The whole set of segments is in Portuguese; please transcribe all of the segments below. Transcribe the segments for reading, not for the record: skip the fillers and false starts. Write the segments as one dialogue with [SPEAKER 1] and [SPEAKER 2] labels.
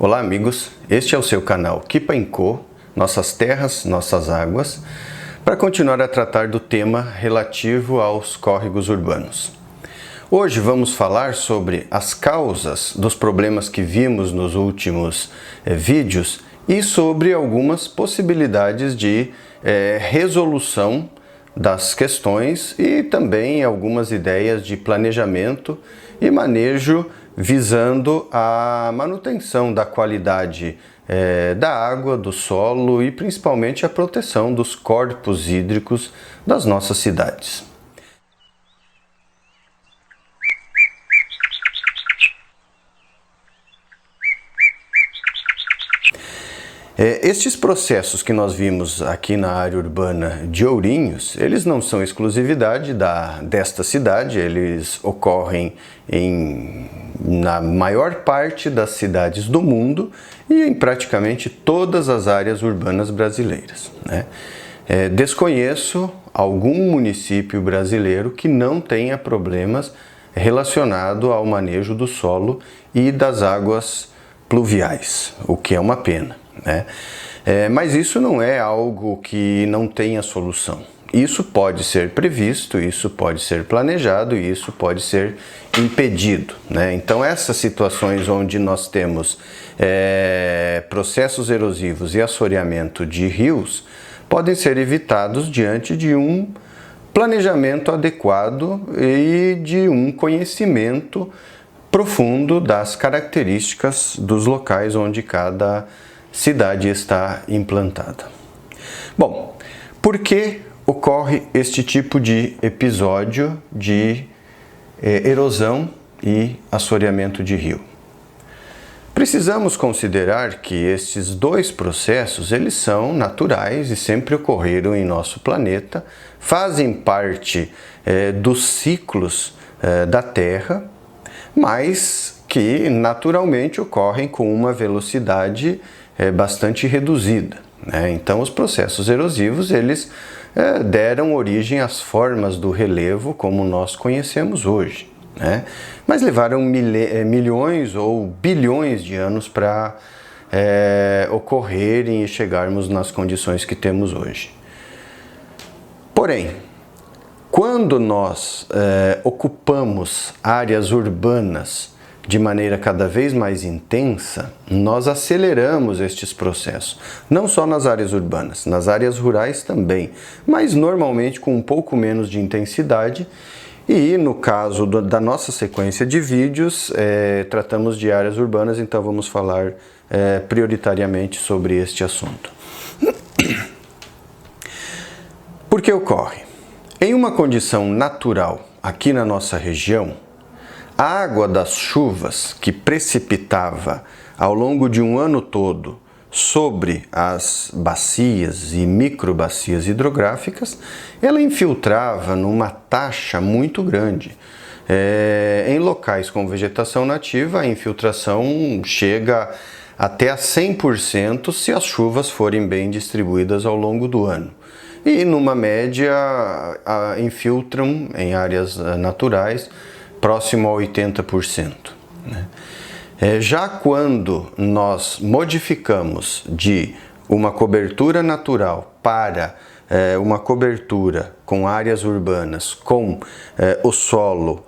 [SPEAKER 1] Olá amigos, este é o seu canal Kipa&Co, Nossas Terras, Nossas Águas, para continuar a tratar do tema relativo aos córregos urbanos. Hoje vamos falar sobre as causas dos problemas que vimos nos últimos vídeos e sobre algumas possibilidades de resolução das questões e também algumas ideias de planejamento e manejo visando a manutenção da qualidade da água, do solo e principalmente a proteção dos corpos hídricos das nossas cidades. Estes processos que nós vimos aqui na área urbana de Ourinhos, eles não são exclusividade desta cidade, eles ocorrem na maior parte das cidades do mundo e em praticamente todas as áreas urbanas brasileiras, né? Desconheço algum município brasileiro que não tenha problemas relacionados ao manejo do solo e das águas pluviais, o que é uma pena, né? Mas isso não é algo que não tenha solução. Isso pode ser previsto, isso pode ser planejado e isso pode ser impedido, né? Então essas situações onde nós temos processos erosivos e assoreamento de rios podem ser evitados diante de um planejamento adequado e de um conhecimento profundo das características dos locais onde cada cidade está implantada. Bom, por que ocorre este tipo de episódio de erosão e assoreamento de rio? Precisamos considerar que estes dois processos, eles são naturais e sempre ocorreram em nosso planeta, fazem parte dos ciclos da Terra, mas que naturalmente ocorrem com uma velocidade bastante reduzida, né? Então os processos erosivos eles deram origem às formas do relevo como nós conhecemos hoje, né? Mas levaram milhões ou bilhões de anos para ocorrerem e chegarmos nas condições que temos hoje. Porém, quando nós ocupamos áreas urbanas de maneira cada vez mais intensa, nós aceleramos estes processos. Não só nas áreas urbanas, nas áreas rurais também, mas normalmente com um pouco menos de intensidade. E no caso da nossa sequência de vídeos, tratamos de áreas urbanas, então vamos falar prioritariamente sobre este assunto. Por que ocorre? Em uma condição natural aqui na nossa região, a água das chuvas que precipitava ao longo de um ano todo sobre as bacias e microbacias hidrográficas, ela infiltrava numa taxa muito grande. Em locais com vegetação nativa, a infiltração chega até a 100% se as chuvas forem bem distribuídas ao longo do ano. E numa média infiltram em áreas naturais próximo a 80%, né? Já quando nós modificamos de uma cobertura natural para uma cobertura com áreas urbanas, com o solo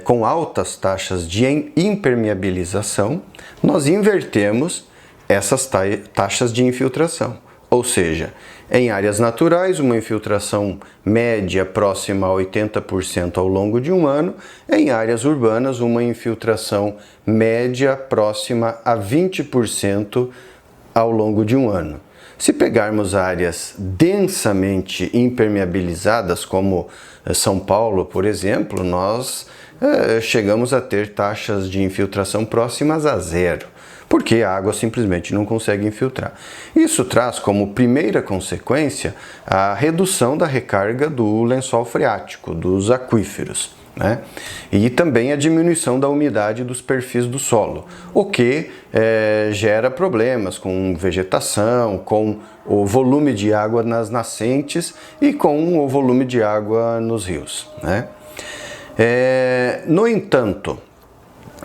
[SPEAKER 1] com altas taxas de impermeabilização, nós invertemos essas taxas de infiltração. Ou seja, em áreas naturais, uma infiltração média próxima a 80% ao longo de um ano, em áreas urbanas, uma infiltração média próxima a 20% ao longo de um ano. Se pegarmos áreas densamente impermeabilizadas, como São Paulo, por exemplo, nós chegamos a ter taxas de infiltração próximas a zero, porque a água simplesmente não consegue infiltrar. Isso traz como primeira consequência a redução da recarga do lençol freático, dos aquíferos, né? E também a diminuição da umidade dos perfis do solo, o que gera problemas com vegetação, com o volume de água nas nascentes e com o volume de água nos rios, né? No entanto,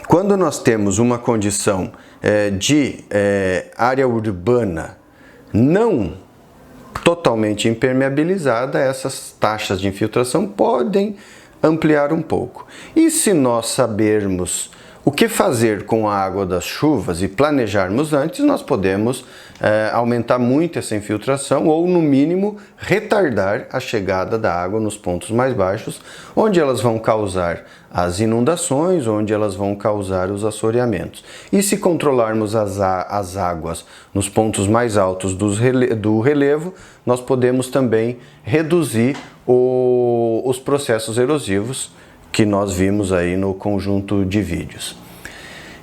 [SPEAKER 1] quando nós temos uma condição de área urbana não totalmente impermeabilizada, essas taxas de infiltração podem ampliar um pouco. E se nós sabermos o que fazer com a água das chuvas e planejarmos antes, nós podemos aumentar muito essa infiltração ou, no mínimo, retardar a chegada da água nos pontos mais baixos, onde elas vão causar as inundações, onde elas vão causar os assoreamentos. E se controlarmos as águas nos pontos mais altos do relevo, nós podemos também reduzir os processos erosivos que nós vimos aí no conjunto de vídeos.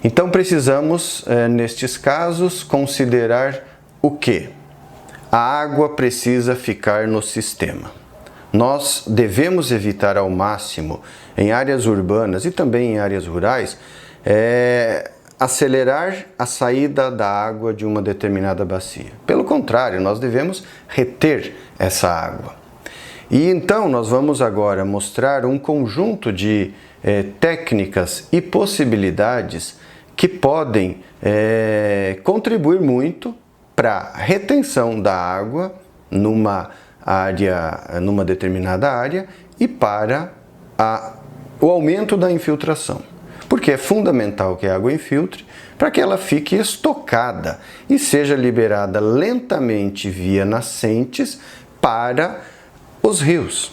[SPEAKER 1] Então precisamos, nestes casos, considerar o que? A água precisa ficar no sistema. Nós devemos evitar ao máximo, em áreas urbanas e também em áreas rurais, acelerar a saída da água de uma determinada bacia. Pelo contrário, nós devemos reter essa água. E então nós vamos agora mostrar um conjunto de técnicas e possibilidades que podem contribuir muito para a retenção da água numa determinada área e para o aumento da infiltração. Porque é fundamental que a água infiltre para que ela fique estocada e seja liberada lentamente via nascentes para os rios.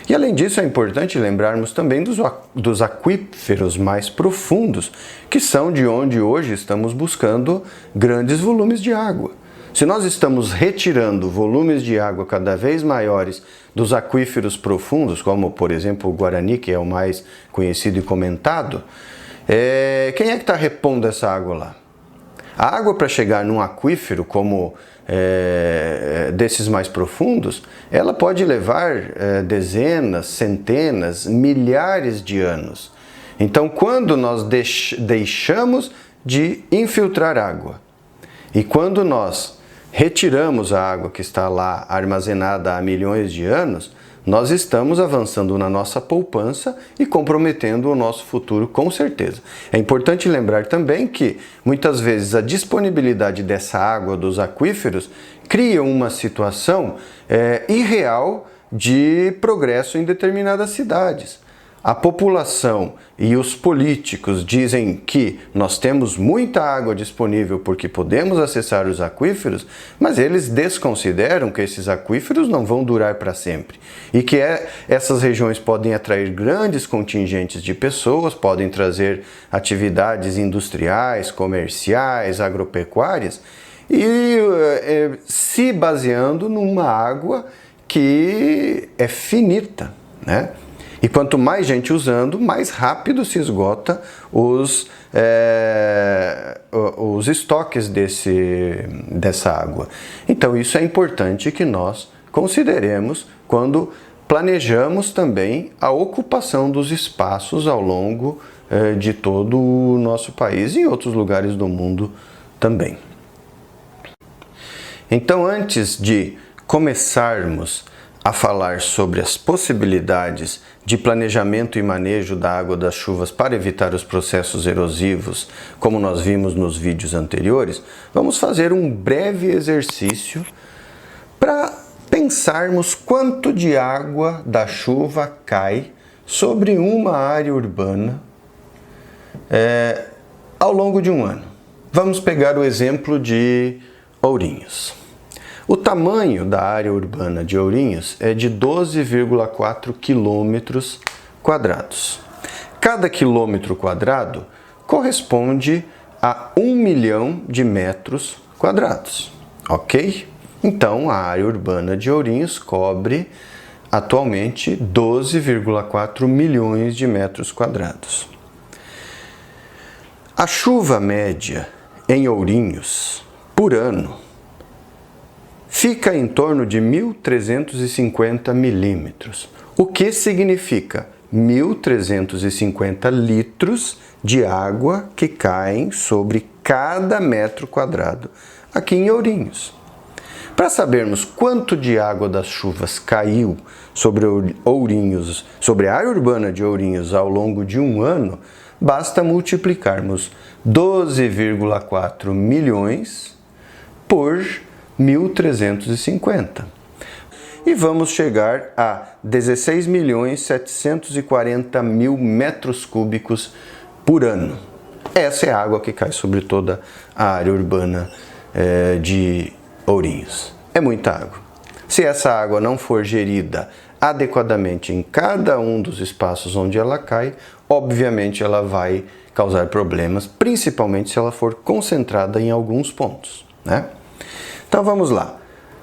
[SPEAKER 1] E além disso, é importante lembrarmos também dos aquíferos mais profundos, que são de onde hoje estamos buscando grandes volumes de água. Se nós estamos retirando volumes de água cada vez maiores dos aquíferos profundos, como por exemplo o Guarani, que é o mais conhecido e comentado, quem é que está repondo essa água lá? A água, para chegar num aquífero como desses mais profundos, ela pode levar dezenas, centenas, milhares de anos. Então, quando nós deixamos de infiltrar água e quando nós retiramos a água que está lá armazenada há milhões de anos, nós estamos avançando na nossa poupança e comprometendo o nosso futuro com certeza. É importante lembrar também que muitas vezes a disponibilidade dessa água dos aquíferos cria uma situação irreal de progresso em determinadas cidades. A população e os políticos dizem que nós temos muita água disponível porque podemos acessar os aquíferos, mas eles desconsideram que esses aquíferos não vão durar para sempre e que essas regiões podem atrair grandes contingentes de pessoas, podem trazer atividades industriais, comerciais, agropecuárias e se baseando numa água que é finita, né? E quanto mais gente usando, mais rápido se esgota os estoques dessa água. Então isso é importante que nós consideremos quando planejamos também a ocupação dos espaços ao longo de todo o nosso país e em outros lugares do mundo também. Então, antes de começarmos a falar sobre as possibilidades de planejamento e manejo da água das chuvas para evitar os processos erosivos, como nós vimos nos vídeos anteriores, vamos fazer um breve exercício para pensarmos quanto de água da chuva cai sobre uma área urbana ao longo de um ano. Vamos pegar o exemplo de Ourinhos. O tamanho da área urbana de Ourinhos é de 12,4 quilômetros quadrados. Cada quilômetro quadrado corresponde a 1 milhão de metros quadrados, ok? Então, a área urbana de Ourinhos cobre atualmente 12,4 milhões de metros quadrados. A chuva média em Ourinhos por ano fica em torno de 1.350 milímetros, o que significa 1.350 litros de água que caem sobre cada metro quadrado aqui em Ourinhos. Para sabermos quanto de água das chuvas caiu sobre Ourinhos, sobre a área urbana de Ourinhos ao longo de um ano, basta multiplicarmos 12,4 milhões por 1.350. E vamos chegar a 16.740.000 metros cúbicos por ano. Essa é a água que cai sobre toda a área urbana de Ourinhos. É muita água. Se essa água não for gerida adequadamente em cada um dos espaços onde ela cai, obviamente ela vai causar problemas, principalmente se ela for concentrada em alguns pontos, né? Então vamos lá.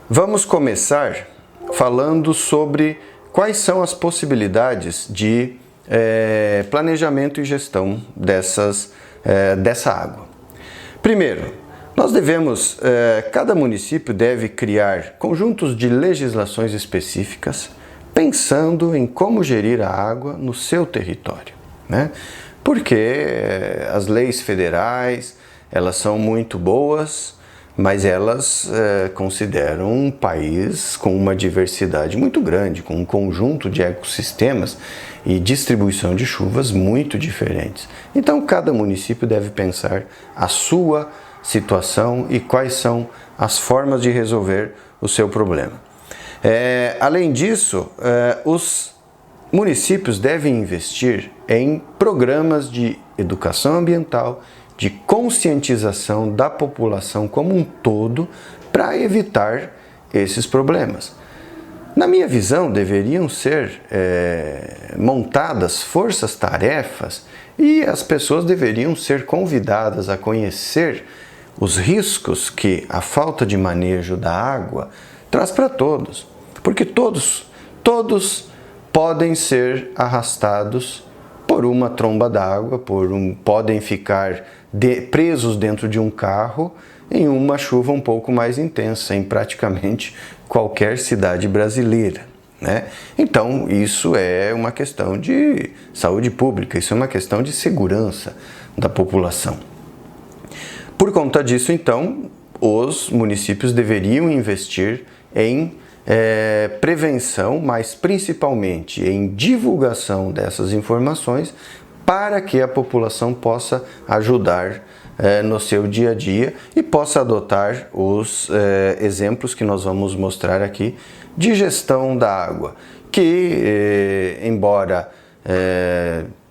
[SPEAKER 1] Vamos começar falando sobre quais são as possibilidades de planejamento e gestão dessa água. Primeiro, cada município deve criar conjuntos de legislações específicas pensando em como gerir a água no seu território, né? Porque as leis federais, elas são muito boas, mas elas consideram um país com uma diversidade muito grande, com um conjunto de ecossistemas e distribuição de chuvas muito diferentes. Então, cada município deve pensar a sua situação e quais são as formas de resolver o seu problema. Além disso, os municípios devem investir em programas de educação ambiental, de conscientização da população como um todo para evitar esses problemas. Na minha visão, deveriam ser montadas forças-tarefas e as pessoas deveriam ser convidadas a conhecer os riscos que a falta de manejo da água traz para todos, porque todos podem ser arrastados por uma tromba d'água, podem ficar presos dentro de um carro em uma chuva um pouco mais intensa, em praticamente qualquer cidade brasileira, né? Então, isso é uma questão de saúde pública, isso é uma questão de segurança da população. Por conta disso, então, os municípios deveriam investir em prevenção, mas principalmente em divulgação dessas informações para que a população possa ajudar no seu dia a dia e possa adotar os exemplos que nós vamos mostrar aqui de gestão da água, que, embora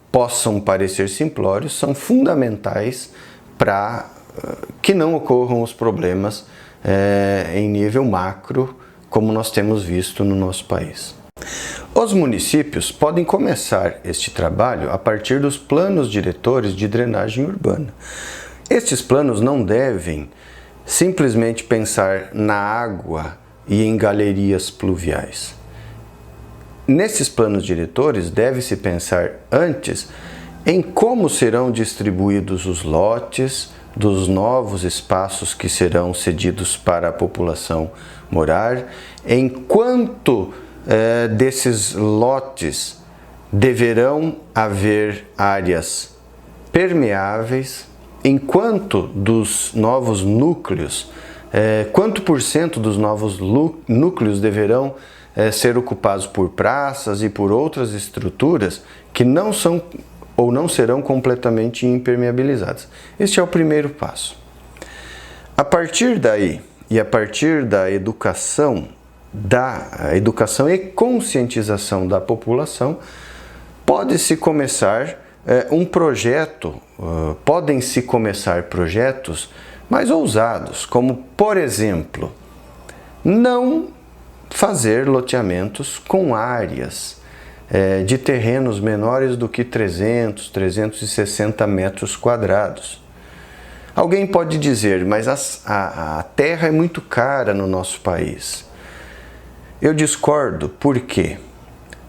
[SPEAKER 1] possam parecer simplórios, são fundamentais para que não ocorram os problemas em nível macro, como nós temos visto no nosso país. Os municípios podem começar este trabalho a partir dos planos diretores de drenagem urbana. Estes planos não devem simplesmente pensar na água e em galerias pluviais. Nesses planos diretores, deve-se pensar antes em como serão distribuídos os lotes dos novos espaços que serão cedidos para a população morar, em quanto desses lotes deverão haver áreas permeáveis, em quanto dos novos núcleos, quanto por cento dos novos núcleos deverão ser ocupados por praças e por outras estruturas que não são ou não serão completamente impermeabilizadas. Este é o primeiro passo. A partir daí, e a partir da educação e conscientização da população, pode-se começar podem-se começar projetos mais ousados, como, por exemplo, não fazer loteamentos com áreas de terrenos menores do que 360 metros quadrados. Alguém pode dizer, mas a terra é muito cara no nosso país. Eu discordo, porque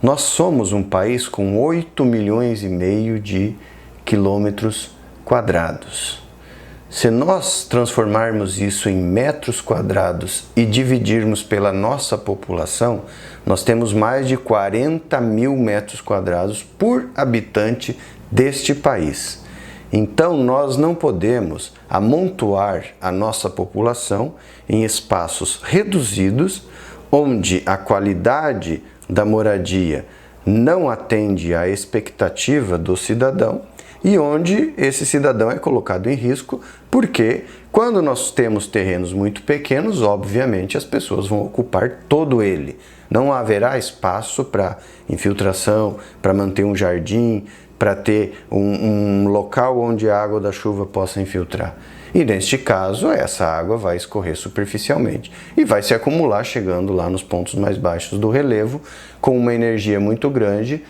[SPEAKER 1] nós somos um país com 8,5 milhões de quilômetros quadrados. Se nós transformarmos isso em metros quadrados e dividirmos pela nossa população, nós temos mais de 40 mil metros quadrados por habitante deste país. Então, nós não podemos amontoar a nossa população em espaços reduzidos, onde a qualidade da moradia não atende à expectativa do cidadão e onde esse cidadão é colocado em risco, porque quando nós temos terrenos muito pequenos, obviamente as pessoas vão ocupar todo ele. Não haverá espaço para infiltração, para manter um jardim, para ter um local onde a água da chuva possa infiltrar. E neste caso, essa água vai escorrer superficialmente e vai se acumular chegando lá nos pontos mais baixos do relevo com uma energia muito grande,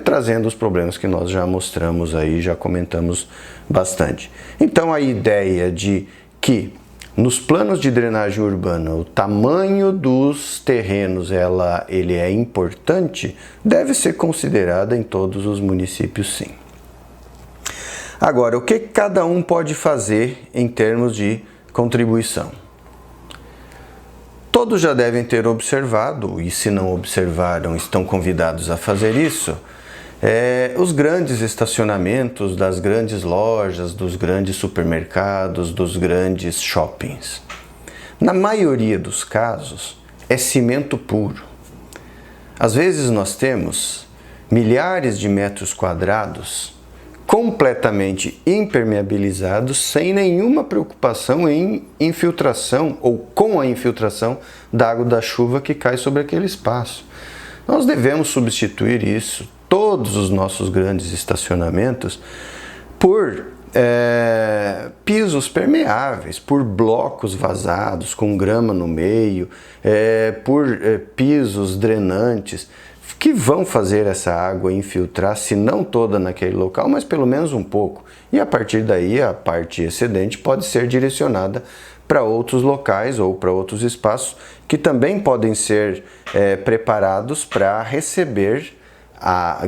[SPEAKER 1] trazendo os problemas que nós já mostramos aí, já comentamos bastante. Então a ideia de que nos planos de drenagem urbana o tamanho dos terrenos ele é importante, deve ser considerada em todos os municípios, sim. Agora, o que cada um pode fazer em termos de contribuição? Todos já devem ter observado, e se não observaram, estão convidados a fazer isso, os grandes estacionamentos das grandes lojas, dos grandes supermercados, dos grandes shoppings. Na maioria dos casos, é cimento puro. Às vezes nós temos milhares de metros quadrados completamente impermeabilizados, sem nenhuma preocupação em infiltração ou com a infiltração da água da chuva que cai sobre aquele espaço. Nós devemos substituir isso, todos os nossos grandes estacionamentos, por pisos permeáveis, por blocos vazados com grama no meio, por pisos drenantes, que vão fazer essa água infiltrar, se não toda naquele local, mas pelo menos um pouco. E a partir daí, a parte excedente pode ser direcionada para outros locais ou para outros espaços que também podem ser preparados para receber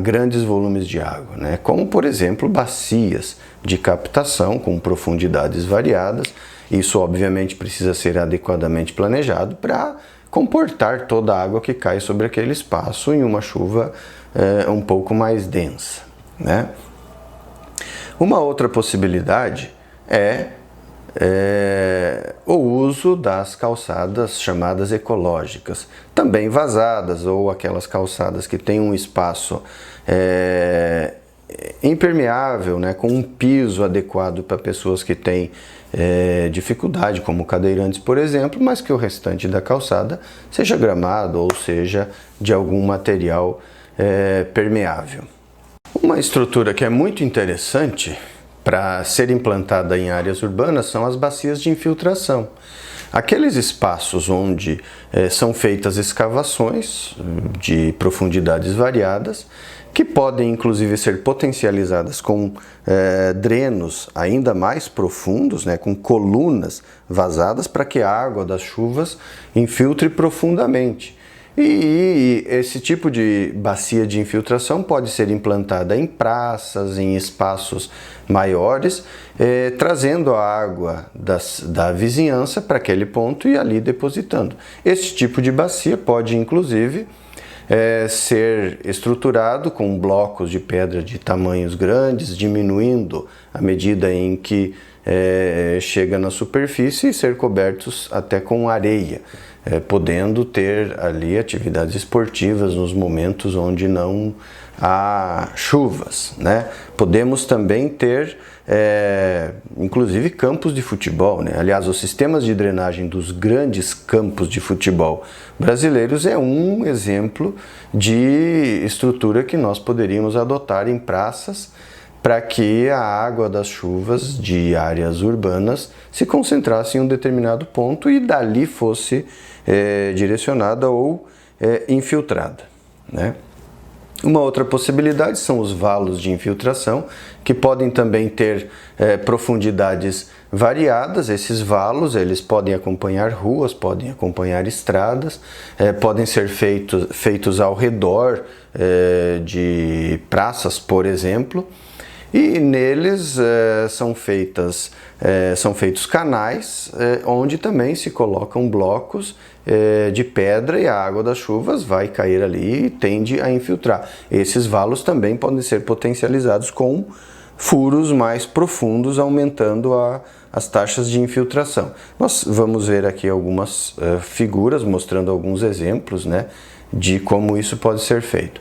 [SPEAKER 1] grandes volumes de água, né? Como, por exemplo, bacias de captação com profundidades variadas. Isso, obviamente, precisa ser adequadamente planejado para comportar toda a água que cai sobre aquele espaço em uma chuva um pouco mais densa, né? Uma outra possibilidade é o uso das calçadas chamadas ecológicas, também vazadas, ou aquelas calçadas que têm um espaço impermeável, né, com um piso adequado para pessoas que têm dificuldade, como cadeirantes, por exemplo, mas que o restante da calçada seja gramado ou seja de algum material permeável. Uma estrutura que é muito interessante para ser implantada em áreas urbanas são as bacias de infiltração. Aqueles espaços onde são feitas escavações de profundidades variadas, que podem inclusive ser potencializadas com drenos ainda mais profundos, né, com colunas vazadas para que a água das chuvas infiltre profundamente. E esse tipo de bacia de infiltração pode ser implantada em praças, em espaços maiores, trazendo a água da vizinhança para aquele ponto e ali depositando. Esse tipo de bacia pode, inclusive, ser estruturado com blocos de pedra de tamanhos grandes, diminuindo à medida em que chega na superfície e ser cobertos até com areia, podendo ter ali atividades esportivas nos momentos onde não há chuvas, né? Podemos também ter inclusive campos de futebol, né? Aliás, os sistemas de drenagem dos grandes campos de futebol brasileiros é um exemplo de estrutura que nós poderíamos adotar em praças para que a água das chuvas de áreas urbanas se concentrasse em um determinado ponto e dali fosse direcionada ou infiltrada, né? Uma outra possibilidade são os valos de infiltração, que podem também ter profundidades variadas. Esses valos eles podem acompanhar ruas, podem acompanhar estradas, podem ser feitos ao redor de praças, por exemplo, e neles são feitos canais onde também se colocam blocos de pedra e a água das chuvas vai cair ali e tende a infiltrar. Esses valos também podem ser potencializados com furos mais profundos, aumentando as taxas de infiltração. Nós vamos ver aqui algumas figuras mostrando alguns exemplos, né, de como isso pode ser feito.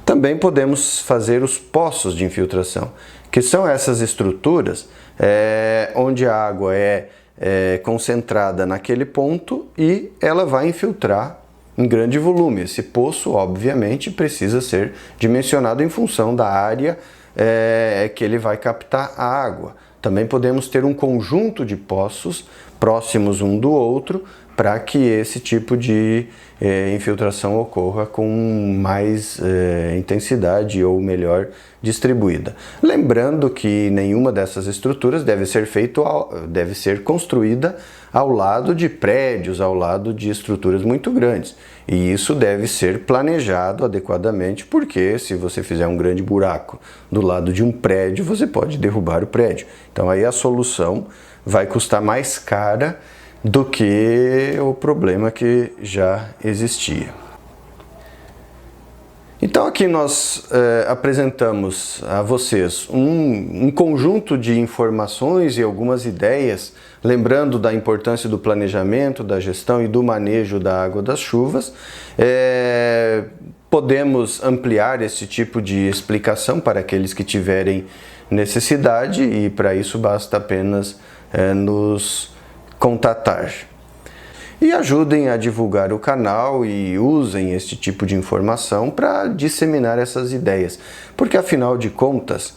[SPEAKER 1] Também podemos fazer os poços de infiltração, que são essas estruturas onde a água é concentrada naquele ponto e ela vai infiltrar em grande volume. Esse poço, obviamente, precisa ser dimensionado em função da área que ele vai captar a água. Também podemos ter um conjunto de poços próximos um do outro para que esse tipo de infiltração ocorra com mais intensidade ou melhor distribuída. Lembrando que nenhuma dessas estruturas deve ser construída ao lado de prédios, ao lado de estruturas muito grandes. E isso deve ser planejado adequadamente, porque se você fizer um grande buraco do lado de um prédio, você pode derrubar o prédio. Então aí a solução vai custar mais cara do que o problema que já existia. Então aqui nós apresentamos a vocês um conjunto de informações e algumas ideias, lembrando da importância do planejamento, da gestão e do manejo da água das chuvas. Podemos ampliar esse tipo de explicação para aqueles que tiverem necessidade e para isso basta apenas nos contatar. E ajudem a divulgar o canal e usem este tipo de informação para disseminar essas ideias, porque afinal de contas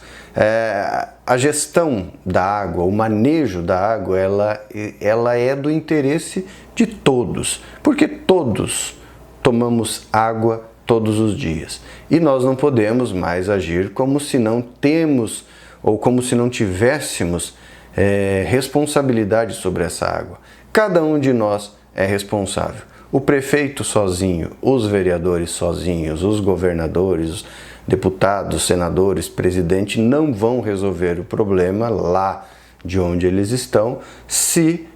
[SPEAKER 1] a gestão da água, o manejo da água, ela é do interesse de todos, porque todos tomamos água todos os dias e nós não podemos mais agir como se não temos ou como se não tivéssemos responsabilidade sobre essa água. Cada um de nós é responsável. O prefeito sozinho, os vereadores sozinhos, os governadores, os deputados, senadores, presidente não vão resolver o problema lá de onde eles estão se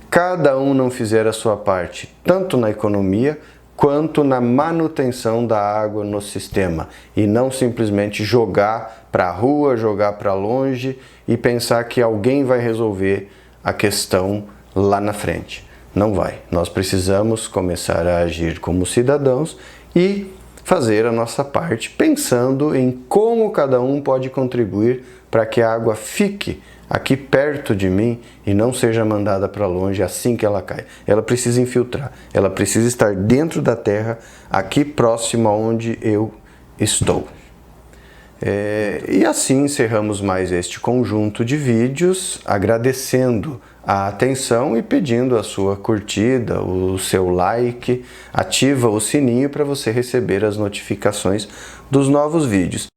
[SPEAKER 1] cada um não fizer a sua parte, tanto na economia quanto na manutenção da água no sistema e não simplesmente jogar para a rua, jogar para longe e pensar que alguém vai resolver a questão lá na frente. Não vai. Nós precisamos começar a agir como cidadãos e fazer a nossa parte, pensando em como cada um pode contribuir para que a água fique aqui perto de mim e não seja mandada para longe assim que ela cai. Ela precisa infiltrar, ela precisa estar dentro da terra, aqui próximo aonde eu estou. E assim encerramos mais este conjunto de vídeos, agradecendo a atenção e pedindo a sua curtida, o seu like, ativa o sininho para você receber as notificações dos novos vídeos.